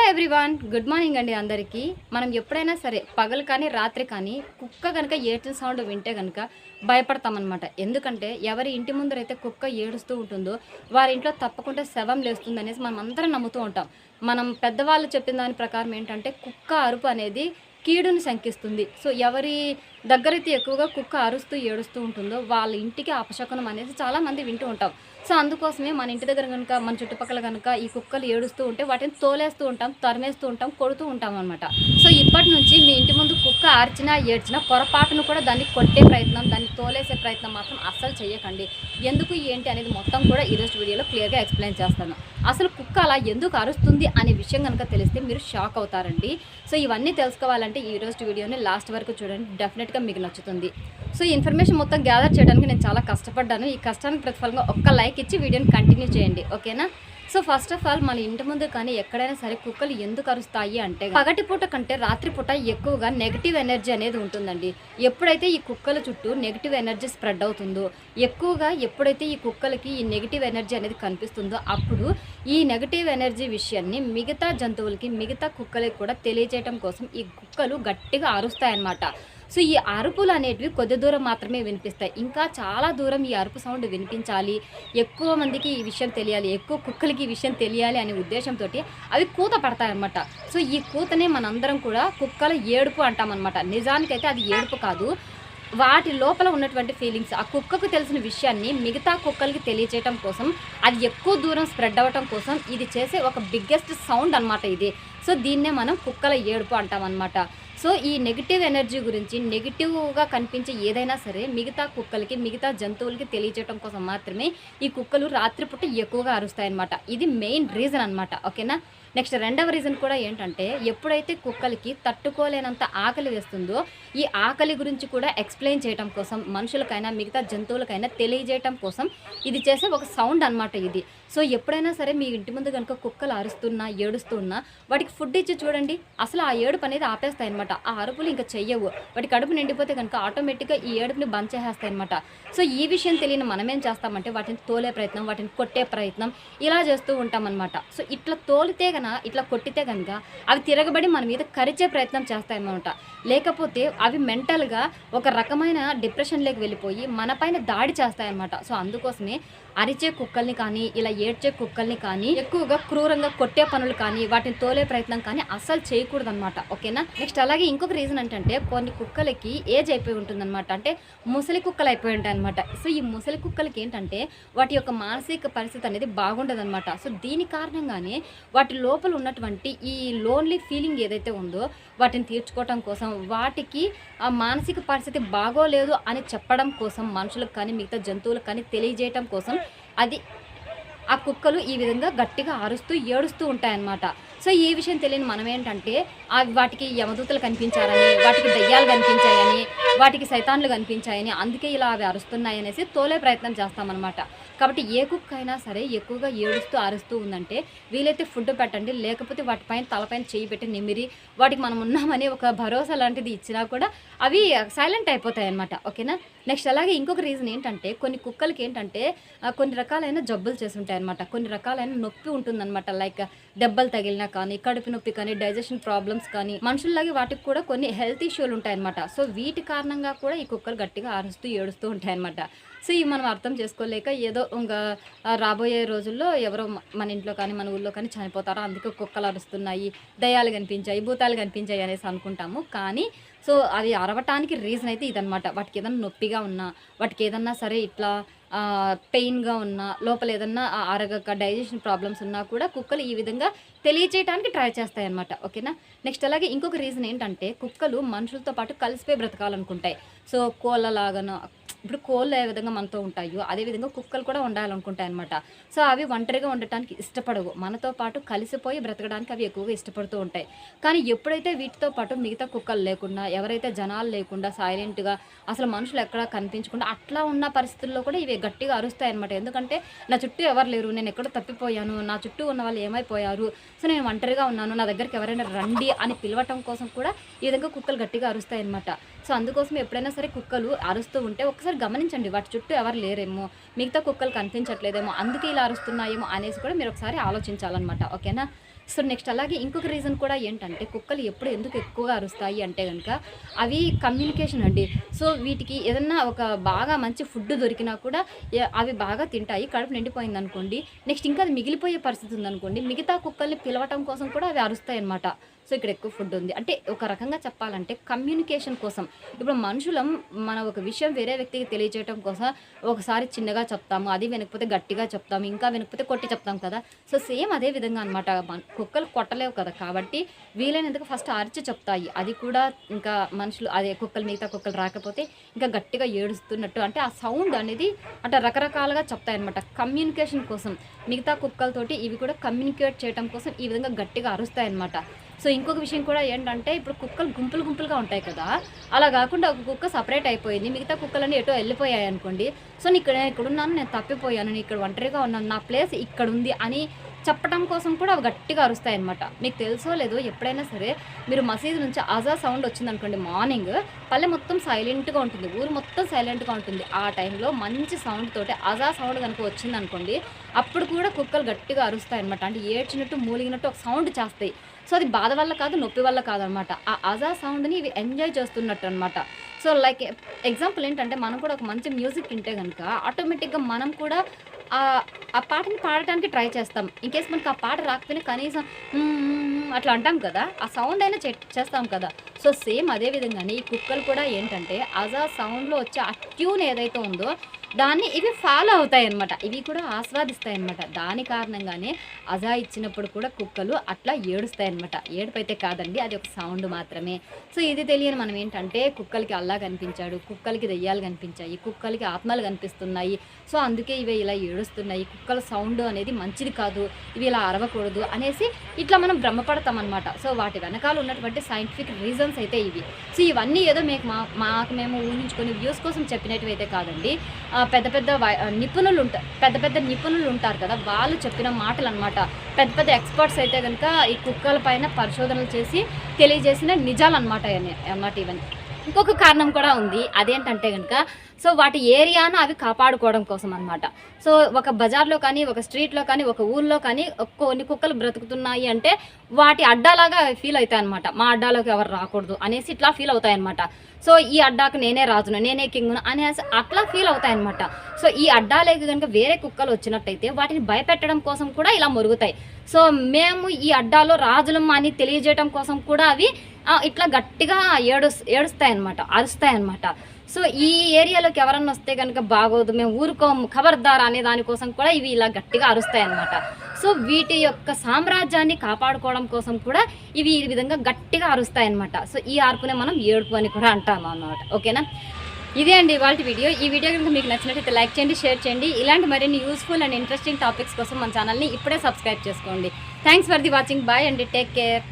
Everyone, good morning అండి అందరికీ. మనం ఎప్పుడైనా సరే పగలు కానీ రాత్రి కానీ కుక్క కనుక ఏడ్చిన సౌండ్ వింటే కనుక భయపడతామన్నమాట. ఎందుకంటే ఎవరి ఇంటి ముందరైతే కుక్క ఏడుస్తూ ఉంటుందో వారి ఇంట్లో తప్పకుండా శవం లేస్తుంది అనేసి మనం అందరం నమ్ముతూ ఉంటాం. మనం పెద్దవాళ్ళు చెప్పిన దాని ప్రకారం ఏంటంటే కుక్క అరుపు అనేది కీడుని శంకిస్తుంది. సో ఎవరి దగ్గరైతే ఎక్కువగా కుక్క అరుస్తూ ఏడుస్తూ ఉంటుందో వాళ్ళ ఇంటికి అపశకునం అనేది చాలామంది వింటూ ఉంటాం. సో అందుకోసమే మన ఇంటి దగ్గర కనుక మన చుట్టుపక్కల కనుక ఈ కుక్కలు ఏడుస్తూ ఉంటే వాటిని తోలేస్తూ ఉంటాం, తరిమేస్తూ ఉంటాం, కొడుతూ ఉంటాం అనమాట. సో ఇప్పటి నుంచి మీ ఇంటి ముందు కుక్క ఆర్చినా ఏడ్చినా పొరపాటును కూడా దాన్ని కొట్టే ప్రయత్నం, దాన్ని తోలేసే ప్రయత్నం మాత్రం అస్సలు చేయకండి. ఎందుకు ఏంటి అనేది మొత్తం కూడా ఈరోజు వీడియోలో క్లియర్గా ఎక్స్ప్లెయిన్ చేస్తాను. అసలు కుక్క అలా ఎందుకు అరుస్తుంది అనే విషయం కనుక తెలిస్తే మీరు షాక్ అవుతారండి. సో ఇవన్నీ తెలుసుకోవాలంటే ఈరోజు వీడియోని లాస్ట్ వరకు చూడండి, డెఫినెట్గా మీకు నచ్చుతుంది. సో ఈ ఇన్ఫర్మేషన్ మొత్తం గ్యాదర్ చేయడానికి నేను చాలా కష్టపడ్డాను. ఈ కష్టానికి ప్రతిఫలంగా ఒక్క లైక్ ఇచ్చి వీడియోని కంటిన్యూ చేయండి, ఓకేనా? సో ఫస్ట్ ఆఫ్ ఆల్ మన ఇంటి ముందు కానీ ఎక్కడైనా సరే కుక్కలు ఎందుకు అరుస్తాయి అంటే పగటిపూట కంటే రాత్రిపూట ఎక్కువగా నెగిటివ్ ఎనర్జీ అనేది ఉంటుందండి. ఎప్పుడైతే ఈ కుక్కల చుట్టూ నెగిటివ్ ఎనర్జీ స్ప్రెడ్ అవుతుందో, ఎక్కువగా ఎప్పుడైతే ఈ కుక్కలకి ఈ నెగిటివ్ ఎనర్జీ అనేది కనిపిస్తుందో అప్పుడు ఈ నెగిటివ్ ఎనర్జీ విషయాన్ని మిగతా జంతువులకి, మిగతా కుక్కలకి కూడా తెలియజేయడం కోసం ఈ కుక్కలు గట్టిగా అరుస్తాయన్నమాట. సో ఈ అరుపులు అనేటివి కొద్ది దూరం మాత్రమే వినిపిస్తాయి. ఇంకా చాలా దూరం ఈ అరుపు సౌండ్ వినిపించాలి, ఎక్కువ మందికి ఈ విషయం తెలియాలి, ఎక్కువ కుక్కలకి ఈ విషయం తెలియాలి అనే ఉద్దేశంతో అవి కూత పడతాయన్నమాట. సో ఈ కూతనే మనందరం కూడా కుక్కల ఏడుపు అంటామన్నమాట. నిజానికైతే అది ఏడుపు కాదు, వాటి లోపల ఉన్నటువంటి ఫీలింగ్స్ ఆ కుక్కకు తెలిసిన విషయాన్ని మిగతా కుక్కలకి తెలియజేయటం కోసం, అది ఎక్కువ దూరం స్ప్రెడ్ అవ్వటం కోసం ఇది చేసే ఒక బిగ్గెస్ట్ సౌండ్ అనమాట ఇది. సో దీన్నే మనం కుక్కల ఏడుపు అంటామన్నమాట. సో ఈ నెగిటివ్ ఎనర్జీ గురించి, నెగిటివ్గా కనిపించే ఏదైనా సరే మిగతా కుక్కలకి, మిగతా జంతువులకి తెలియజేయడం కోసం మాత్రమే ఈ కుక్కలు రాత్రిపూట ఎక్కువగా అరుస్తాయన్నమాట. ఇది మెయిన్ రీజన్ అనమాట, ఓకేనా? నెక్స్ట్ రెండవ రీజన్ కూడా ఏంటంటే ఎప్పుడైతే కుక్కలకి తట్టుకోలేనంత ఆకలి వేస్తుందో ఈ ఆకలి గురించి కూడా ఎక్స్ప్లెయిన్ చేయడం కోసం, మనుషులకైనా మిగతా జంతువులకైనా తెలియజేయటం కోసం ఇది చేసే ఒక సౌండ్ అనమాట ఇది. సో ఎప్పుడైనా సరే మీ ఇంటి ముందు కనుక కుక్కలు అరుస్తున్నా, ఏడుస్తున్నా వాటికి ఫుడ్ ఇచ్చి చూడండి, అసలు ఆ ఏడుపు అనేది ఆపేస్తాయి అనమాట. ఆ అరుపులు ఇంకా చెయ్యవు. వాటి కడుపు నిండిపోతే కనుక ఆటోమేటిక్గా ఈ ఏడుపుని బంద్ చేసేస్తాయి అనమాట. సో ఈ విషయం తెలియని మనం ఏం చేస్తామంటే వాటిని తోలే ప్రయత్నం, వాటిని కొట్టే ప్రయత్నం ఇలా చేస్తూ ఉంటామన్నమాట. సో ఇట్లా తోలితే ఇట్లా కొట్టితే కనుక అవి తిరగబడి మన మీద కరిచే ప్రయత్నం చేస్తాయన్నమాట. లేకపోతే అవి మెంటల్గా ఒక రకమైన డిప్రెషన్లోకి వెళ్ళిపోయి మన పైన దాడి చేస్తాయన్నమాట. సో అందుకోసమే అరిచే కుక్కల్ని కానీ, ఇలా ఏడ్చే కుక్కల్ని కానీ, ఎక్కువగా క్రూరంగా కొట్టే పనులు కానీ, వాటిని తోలే ప్రయత్నం కానీ అస్సలు చేయకూడదు అనమాట, ఓకేనా? నెక్స్ట్ అలాగే ఇంకొక రీజన్ ఏంటంటే కొన్ని కుక్కలకి ఏజ్ అయిపోయి ఉంటుందన్నమాట, అంటే ముసలి కుక్కలు అయిపోయి ఉంటాయి అనమాట. సో ఈ ముసలి కుక్కలకి ఏంటంటే వాటి యొక్క మానసిక పరిస్థితి అనేది బాగుండదు అనమాట. సో దీని కారణంగానే వాటి లోపల ఉన్నటువంటి ఈ లోన్లీ ఫీలింగ్ ఏదైతే ఉందో వాటిని తీర్చుకోవటం కోసం, వాటికి ఆ మానసిక పరిస్థితి బాగోలేదు అని చెప్పడం కోసం, మనుషులకు కానీ మిగతా జంతువులకు కానీ తెలియజేయటం కోసం అది ఆ కుక్కలు ఈ విధంగా గట్టిగా అరుస్తూ ఏడుస్తూ ఉంటాయన్నమాట. సో ఈ విషయం తెలియని మనం ఏంటంటే వాటికి యమదూతలు కనిపించారని, వాటికి దయ్యాలు కనిపించాయని, వాటికి సైతాన్లు కనిపించాయని, అందుకే ఇలా అవి అరుస్తున్నాయి అనేసి తోలే ప్రయత్నం చేస్తామన్నమాట. కాబట్టి ఏ కుక్క అయినా సరే ఎక్కువగా ఏడుస్తూ అరుస్తూ ఉందంటే వీలైతే ఫుడ్ పెట్టండి, లేకపోతే వాటిపైన తలపైన చేయి పెట్టి నిమిరి వాటికి మనం ఉన్నామని ఒక భరోసా లాంటిది ఇచ్చినా కూడా అవి సైలెంట్ అయిపోతాయి అన్నమాట, ఓకేనా? నెక్స్ట్ అలాగే ఇంకొక రీజన్ ఏంటంటే కొన్ని కుక్కలకి ఏంటంటే కొన్ని రకాలైన జబ్బులు చేసి ఉంటాయి అనమాట. కొన్ని రకాలైన నొప్పి ఉంటుందన్నమాట. లైక్ దెబ్బలు తగిలినా కానీ, కడుపు నొప్పి కానీ, డైజెషన్ ప్రాబ్లమ్స్ కానీ, మనుషుల్లాగే వాటికి కూడా కొన్ని హెల్త్ ఇష్యూలు ఉంటాయన్నమాట. సో వీటి కారణంగా కూడా ఈ కుక్కలు గట్టిగా అరుస్తూ ఏడుస్తూ ఉంటాయన్నమాట. సో ఇవి మనం అర్థం చేసుకోలేక ఏదో ఇంకా రాబోయే రోజుల్లో ఎవరో మన ఇంట్లో కానీ మన ఊళ్ళో కానీ చనిపోతారో అందుకే కుక్కలు అరుస్తున్నాయి, దయ్యాలు కనిపించాయి, భూతాలు కనిపించాయి అనేసి అనుకుంటాము. కానీ సో అది అరవటానికి రీజన్ అయితే ఇదనమాట. వాటికి ఏదన్నా నొప్పిగా ఉన్నా, వాటికి ఏదన్నా సరే ఇట్లా పెయిన్గా ఉన్నా, లోపల ఏదన్నా అరగక డైజెషన్ ప్రాబ్లమ్స్ ఉన్నా కూడా కుక్కలు ఈ విధంగా తెలియచేయడానికి ట్రై చేస్తాయి అన్నమాట, ఓకేనా? నెక్స్ట్ అలాగే ఇంకొక రీజన్ ఏంటంటే కుక్కలు మనుషులతో పాటు కలిసిపోయి బ్రతకాలనుకుంటాయి. సో కోళ్ళలాగాను, ఇప్పుడు కోళ్ళు ఏ విధంగా మనతో ఉంటాయో అదేవిధంగా కుక్కలు కూడా ఉండాలనుకుంటాయి అనమాట. సో అవి ఒంటరిగా ఉండటానికి ఇష్టపడవు, మనతో పాటు కలిసిపోయి బ్రతకడానికి అవి ఎక్కువగా ఇష్టపడుతూ ఉంటాయి. కానీ ఎప్పుడైతే వీటితో పాటు మిగతా కుక్కలు లేకుండా, ఎవరైతే జనాలు లేకుండా సైలెంట్గా అసలు మనుషులు ఎక్కడా కనిపించకుండా అట్లా ఉన్న పరిస్థితుల్లో కూడా ఇవి గట్టిగా అరుస్తాయి అనమాట. ఎందుకంటే నా చుట్టూ ఎవరు లేరు, నేను ఎక్కడో తప్పిపోయాను, నా చుట్టూ ఉన్న వాళ్ళు ఏమైపోయారు, సో నేను ఒంటరిగా ఉన్నాను, నా దగ్గరికి ఎవరైనా రండి అని పిలవటం కోసం కూడా ఈ విధంగా కుక్కలు గట్టిగా అరుస్తాయి అనమాట. సో అందుకోసం ఎప్పుడైనా సరే కుక్కలు అరుస్తూ ఉంటే ఒకసారి గమనించండి, వాటి చుట్టూ ఎవరు లేరేమో, మిగతా కుక్కలు కనిపించట్లేదేమో, అందుకే ఇలా అరుస్తున్నాయేమో అనేసి కూడా మీరు ఒకసారి ఆలోచించాలన్నమాట, ఓకేనా? సో నెక్స్ట్ అలాగే ఇంకొక రీజన్ కూడా ఏంటంటే కుక్కలు ఎప్పుడు ఎందుకు ఎక్కువగా అరుస్తాయి అంటే కనుక అవి కమ్యూనికేషన్ అండి. సో వీటికి ఏదన్నా ఒక బాగా మంచి ఫుడ్ దొరికినా కూడా అవి బాగా తింటాయి. కడుపు నిండిపోయింది అనుకోండి, నెక్స్ట్ ఇంకా అది మిగిలిపోయే పరిస్థితి ఉందనుకోండి, మిగతా కుక్కల్ని పిలవటం కోసం కూడా అవి అరుస్తాయి అన్నమాట. సో ఇక్కడ ఎక్కువ ఫుడ్ ఉంది అంటే ఒక రకంగా చెప్పాలంటే కమ్యూనికేషన్ కోసం. ఇప్పుడు మనుషులం మన ఒక విషయం వేరే వ్యక్తికి తెలియజేయడం కోసం ఒకసారి చిన్నగా చెప్తాము, అది వినకపోతే గట్టిగా చెప్తాము, ఇంకా వినకపోతే కొట్టి చెప్తాం కదా. సో సేమ్ అదే విధంగా అనమాట. కుక్కలు కొట్టలేవు కదా, కాబట్టి వీలైనందుకు ఫస్ట్ అరిచి చెప్తాయి. అది కూడా ఇంకా మనుషులు అదే కుక్కలు మిగతా కుక్కలు రాకపోతే ఇంకా గట్టిగా ఏడుస్తున్నట్టు, అంటే ఆ సౌండ్ అనేది అట్లా రకరకాలుగా చెప్తాయి అనమాట కమ్యూనికేషన్ కోసం. మిగతా కుక్కలతోటి ఇవి కూడా కమ్యూనికేట్ చేయడం కోసం ఈ విధంగా గట్టిగా అరుస్తాయి అనమాట. సో ఇంకొక విషయం కూడా ఏంటంటే ఇప్పుడు కుక్కలు గుంపులుగా ఉంటాయి కదా, అలా కాకుండా ఒక కుక్క సపరేట్ అయిపోయింది, మిగతా కుక్కలన్నీ ఎటో వెళ్ళిపోయాయి అనుకోండి. సో నేను ఇక్కడున్నాను, నేను తప్పిపోయాను, నేను ఇక్కడ ఒంటరిగా ఉన్నాను, నా ప్లేస్ ఇక్కడ ఉంది అని చెప్పడం కోసం కూడా అవి గట్టిగా అరుస్తాయి అనమాట. మీకు తెలుసో లేదో, ఎప్పుడైనా సరే మీరు మసీదు నుంచి అజా సౌండ్ వచ్చింది అనుకోండి, మార్నింగ్ పల్లె మొత్తం సైలెంట్గా ఉంటుంది, ఊరు మొత్తం సైలెంట్గా ఉంటుంది. ఆ టైంలో మంచి సౌండ్ తోటి అజా సౌండ్ కనుక వచ్చింది అనుకోండి, అప్పుడు కూడా కుక్కలు గట్టిగా అరుస్తాయి అనమాట. అంటే ఏడ్చినట్టు మూలిగినట్టు ఒక సౌండ్ చేస్తాయి. సో అది బాధ వల్ల కాదు, నొప్పి వల్ల కాదనమాట, ఆ అజా సౌండ్ని ఇవి ఎంజాయ్ చేస్తున్నట్టు అనమాట. సో లైక్ ఎగ్జాంపుల్ ఏంటంటే మనం కూడా ఒక మంచి మ్యూజిక్ వింటే కనుక ఆటోమేటిక్గా మనం కూడా ఆ పాటని పాడటానికి ట్రై చేస్తాం. ఇన్కేస్ మనకు ఆ పాట రాకపోయినా కనీసం అట్లా అంటాం కదా, ఆ సౌండ్ అయినా చేస్తాం కదా. సో సేమ్ అదే విధంగానే ఈ కుక్కలు కూడా ఏంటంటే అజా సౌండ్లో వచ్చే ఆ ట్యూన్ ఏదైతే ఉందో దాన్ని ఇవి ఫాలో అవుతాయి అన్నమాట, ఇవి కూడా ఆస్వాదిస్తాయి అన్నమాట. దాని కారణంగానే అజా ఇచ్చినప్పుడు కూడా కుక్కలు అట్లా ఏడుస్తాయి అన్నమాట. ఏడుపు అయితే కాదండి, అది ఒక సౌండ్ మాత్రమే. సో ఇది తెలియని మనం ఏంటంటే కుక్కలకి అల్లా కనిపించాడు, కుక్కలకి దెయ్యాలు కనిపించాయి, కుక్కలకి ఆత్మలు కనిపిస్తున్నాయి, సో అందుకే ఇవి ఇలా ఏడుస్తున్నాయి, కుక్కల సౌండ్ అనేది మంచిది కాదు, ఇవి ఇలా అరవకూడదు అనేసి ఇట్లా మనం భ్రమపడతాం అనమాట. సో వాటి వెనకాల ఉన్నటువంటి సైంటిఫిక్ రీజన్స్ అయితే ఇవి. సో ఇవన్నీ ఏదో మాకు మేము ఊహించుకొని వ్యూస్ కోసం చెప్పినట్టు అయితే కాదండి. పెద్ద నిపుణులు ఉంటారు కదా, వాళ్ళు చెప్పిన మాటలు అనమాట. పెద్ద ఎక్స్పర్ట్స్ అయితే కనుక ఈ కుక్కల పైన పరిశోధనలు చేసి తెలియజేసిన నిజాలు అనమాట ఇవన్నీ. ఇంకొక కారణం కూడా ఉంది, అదేంటంటే కనుక సో వాటి ఏరియాను అవి కాపాడుకోవడం కోసం అనమాట. సో ఒక బజార్లో కానీ, ఒక స్ట్రీట్లో కానీ, ఒక ఊళ్ళో కానీ కొన్ని కుక్కలు బ్రతుకుతున్నాయి అంటే వాటి అడ్డాలాగా ఫీల్ అవుతాయి అనమాట. మా అడ్డాలోకి ఎవరు రాకూడదు అనేసి ఇట్లా ఫీల్ అవుతాయి అనమాట. సో ఈ అడ్డాకు నేనే రాజును, నేనే కింగ్ను అనేసి అట్లా ఫీల్ అవుతాయి అనమాట. సో ఈ అడ్డాలేకి కనుక వేరే కుక్కలు వచ్చినట్టయితే వాటిని భయపెట్టడం కోసం కూడా ఇలా మొరుగుతాయి. సో మేము ఈ అడ్డాలో రాజులం అని తెలియజేయడం కోసం కూడా అవి ఇట్లా గట్టిగా ఏడుస్తాయి అనమాట, అరుస్తాయి అనమాట. సో ఈ ఏరియాలోకి ఎవరన్నా వస్తే కనుక బాగోదు, మేము ఊరుకోము, ఖబర్దార్ అనే దానికోసం కూడా ఇవి ఇలా గట్టిగా అరుస్తాయి అనమాట. సో వీటి యొక్క సామ్రాజ్యాన్ని కాపాడుకోవడం కోసం కూడా ఇవి ఈ విధంగా గట్టిగా అరుస్తాయి అనమాట. సో ఈ అరుపునే మనం ఏడుపు అని కూడా అంటాం అన్నమాట. ఓకేనా, ఇదే అండి ఇవాళ వీడియో. ఈ వీడియో కనుక మీకు నచ్చినట్లయితే లైక్ చేయండి, షేర్ చేయండి. ఇలాంటి మరిన్ని యూస్ఫుల్ అండ్ ఇంట్రెస్టింగ్ టాపిక్స్ కోసం మన ఛానల్ని ఇప్పుడే సబ్స్క్రైబ్ చేసుకోండి. Thanks for the watching. Bye అండి, టేక్ కేర్.